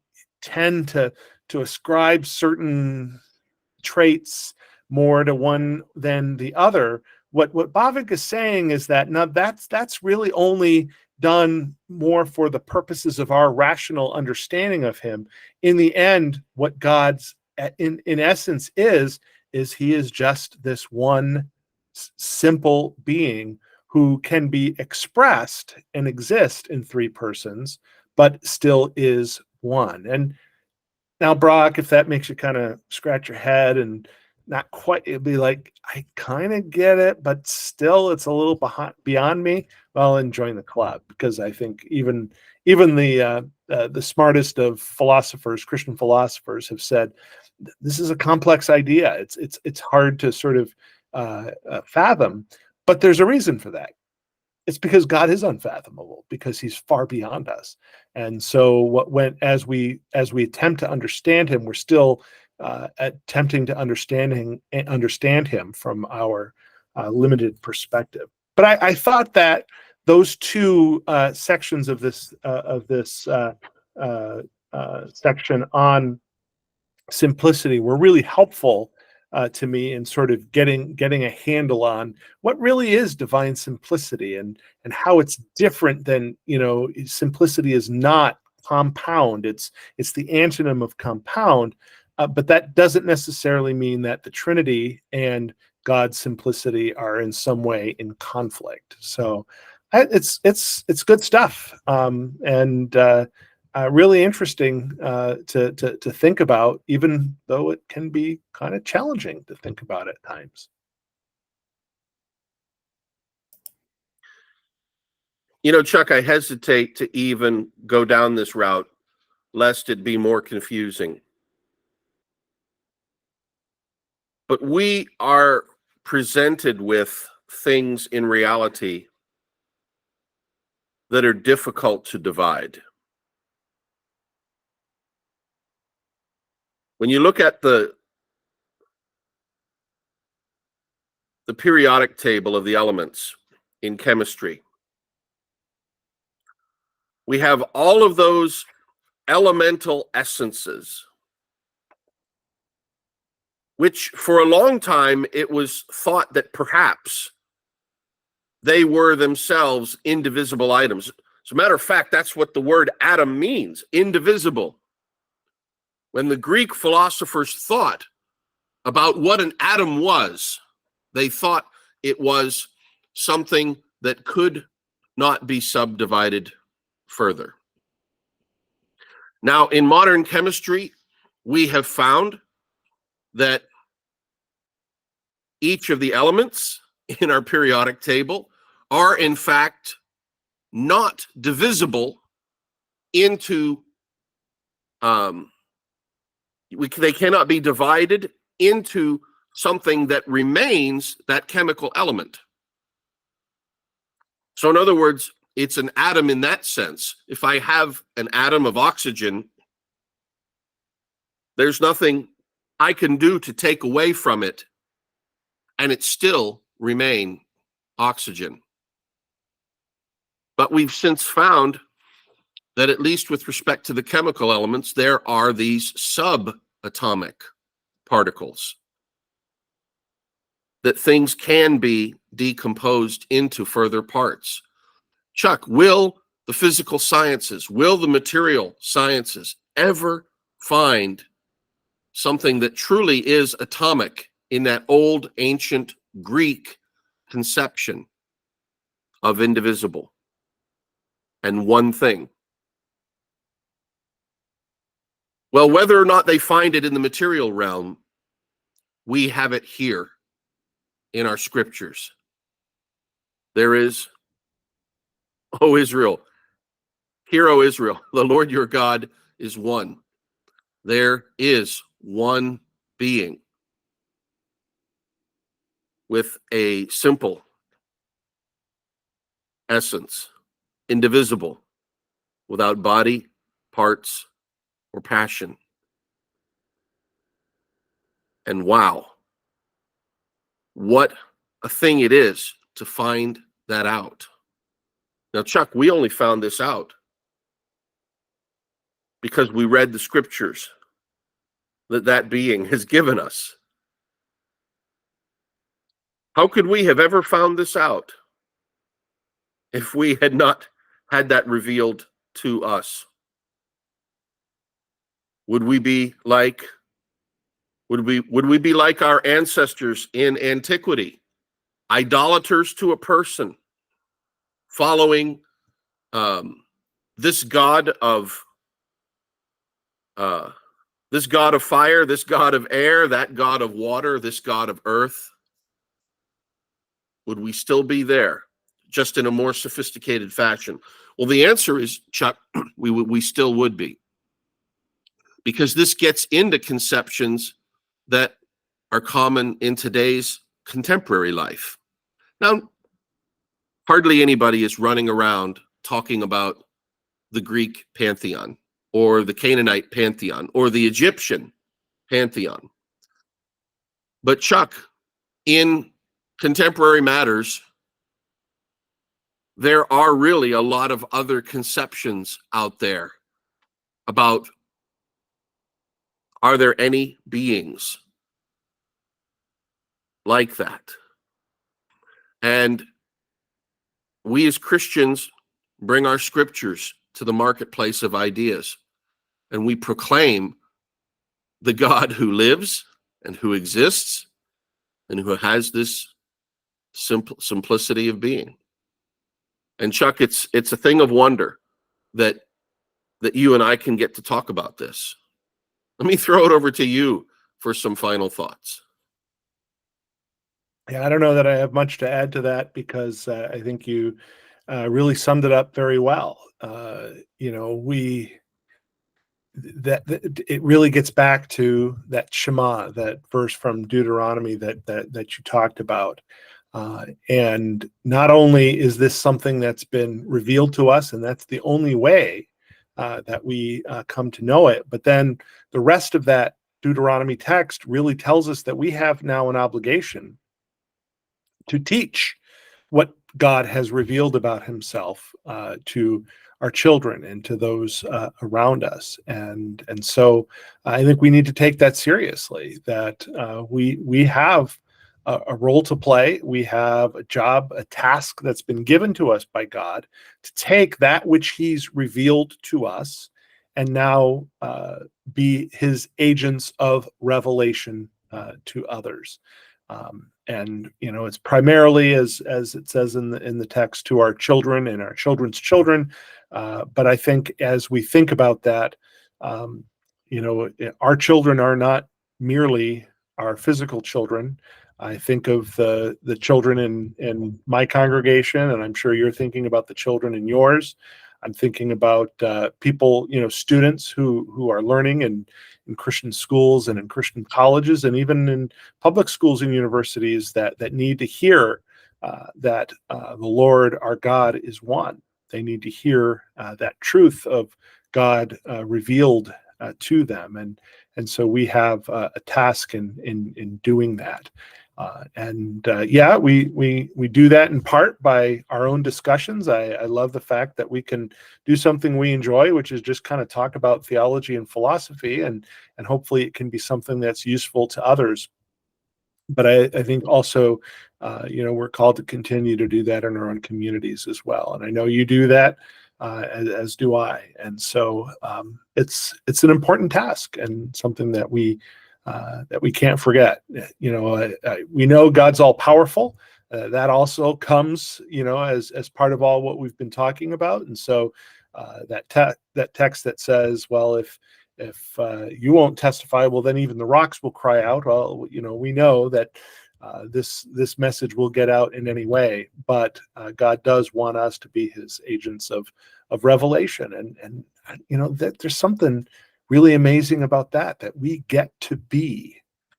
[SPEAKER 1] tend to ascribe certain traits more to one than the other, what Bavinck is saying is that now that's really only done more for the purposes of our rational understanding of him. In the end, what God's in essence is he is just this one simple being who can be expressed and exist in three persons, but still is one. And now, Brock, if that makes you kind of scratch your head and not quite, it'd be like, I kind of get it, but still it's a little beyond me. Well, join the club, because I think even the smartest of philosophers, Christian philosophers, have said this is a complex idea. It's hard to sort of fathom, but there's a reason for that. It's because God is unfathomable, because he's far beyond us. And so as we attempt to understand him, we're still attempting to understand him from our limited perspective. But I thought that those two sections of this section on simplicity were really helpful to me in sort of getting a handle on what really is divine simplicity, and how it's different than, simplicity is not compound. It's the antonym of compound, but that doesn't necessarily mean that the Trinity and God's simplicity are in some way in conflict. So it's good stuff, and really interesting to think about, even though it can be kind of challenging to think about at times.
[SPEAKER 2] Chuck, I hesitate to even go down this route, lest it be more confusing. But we are presented with things in reality that are difficult to divide. When you look at the periodic table of the elements in chemistry, we have all of those elemental essences, which for a long time it was thought that perhaps they were themselves indivisible items. As a matter of fact, that's what the word atom means, indivisible. When the Greek philosophers thought about what an atom was, they thought it was something that could not be subdivided further. Now, in modern chemistry, we have found that each of the elements in our periodic table are in fact not divisible into, they cannot be divided into something that remains that chemical element. So in other words, it's an atom in that sense. If I have an atom of oxygen, there's nothing I can do to take away from it, and it still remain oxygen. But we've since found that at least with respect to the chemical elements, there are these subatomic particles, that things can be decomposed into further parts. Chuck, will the physical sciences, will the material sciences ever find something that truly is atomic in that old ancient Greek conception of indivisible and one thing? Well, whether or not they find it in the material realm, we have it here in our scriptures. There is, O Israel, hear, O Israel, the Lord your God is one. There is one being with a simple essence, indivisible, without body, parts, or passion. And wow, what a thing it is to find that out. Now, Chuck, we only found this out because we read the scriptures that being has given us. How could we have ever found this out if we had not had that revealed to us? Would we be like our ancestors in antiquity, idolaters to a person, following this god of fire, this god of air, that god of water, this god of earth? Would we still be there, just in a more sophisticated fashion? Well, the answer is, Chuck, we still would be, because this gets into conceptions that are common in today's contemporary life. Now, hardly anybody is running around talking about the Greek pantheon or the Canaanite pantheon or the Egyptian pantheon. But Chuck, in contemporary matters, there are really a lot of other conceptions out there about, are there any beings like that? And we as Christians bring our scriptures to the marketplace of ideas, and we proclaim the God who lives and who exists and who has this simplicity of being. And Chuck, it's a thing of wonder that you and I can get to talk about this. Let me throw it over to you for some final thoughts.
[SPEAKER 1] Yeah, I don't know that I have much to add to that, because I think you really summed it up very well. It really gets back to that Shema, that verse from Deuteronomy that you talked about. And not only is this something that's been revealed to us, and that's the only way that we come to know it, but then the rest of that Deuteronomy text really tells us that we have now an obligation to teach what God has revealed about himself to our children and to those around us. And so I think we need to take that seriously, that we have a role to play. We have a job, a task that's been given to us by God to take that which he's revealed to us and now be his agents of revelation to others. And it's primarily, as it says in the text, to our children and our children's children. But I think as we think about that, our children are not merely our physical children. I think of the children in my congregation, and I'm sure you're thinking about the children in yours. I'm thinking about people, students who are learning in Christian schools and in Christian colleges, and even in public schools and universities that need to hear that the Lord our God is one. They need to hear that truth of God revealed to them, and so we have a task in doing that. We do that in part by our own discussions. I love the fact that we can do something we enjoy, which is just kind of talk about theology and philosophy, and hopefully it can be something that's useful to others. But I think also, we're called to continue to do that in our own communities as well. And I know you do that, as do I. And so it's an important task and something that we can't forget. We know God's all powerful. That also comes, as part of all what we've been talking about. And so that text that says, well, if you won't testify, well, then even the rocks will cry out. Well, we know that this message will get out in any way, but God does want us to be His agents of revelation, and that there's something really amazing about that we get to be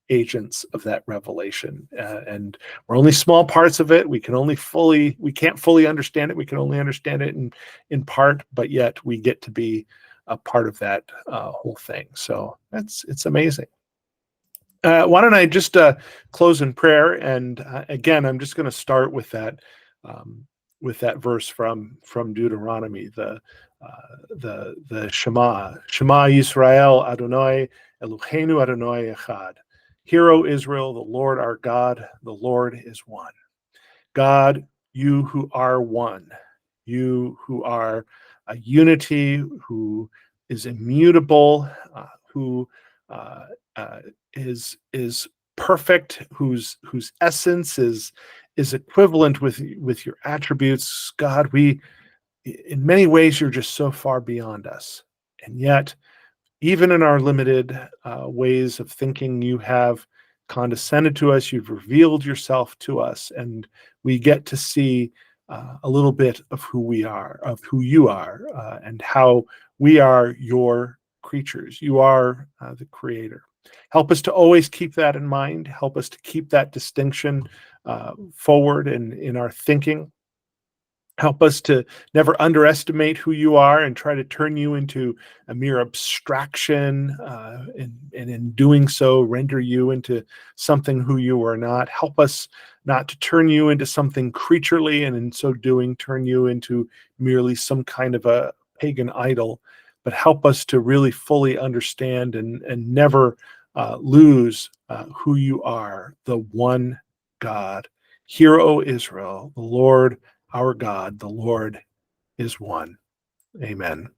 [SPEAKER 1] agents of that revelation, and we're only small parts of it. We can't fully understand it. We can only understand it in part, but yet we get to be a part of that whole thing. So it's amazing. Why don't I just close in prayer? And again, I'm just going to start with that verse from Deuteronomy, the Shema Yisrael Adonai Eloheinu Adonai Echad. Hear, O Israel, the Lord our God, the Lord is one. God, you who are one, you who are a unity, who is immutable, who is perfect, whose essence is equivalent with your attributes. God, in many ways, you're just so far beyond us, and yet, even in our limited ways of thinking, you have condescended to us. You've revealed yourself to us, and we get to see a little bit of who we are, of who you are, and how we are your creatures. You are the creator. Help us to always keep that in mind. Help us to keep that distinction forward in our thinking. Help us to never underestimate who you are and try to turn you into a mere abstraction, and in doing so, render you into something who you are not. Help us not to turn you into something creaturely, and in so doing, turn you into merely some kind of a pagan idol. But help us to really fully understand and never lose who you are, the one God. Hear, O Israel, the Lord our God, the Lord is one. Amen.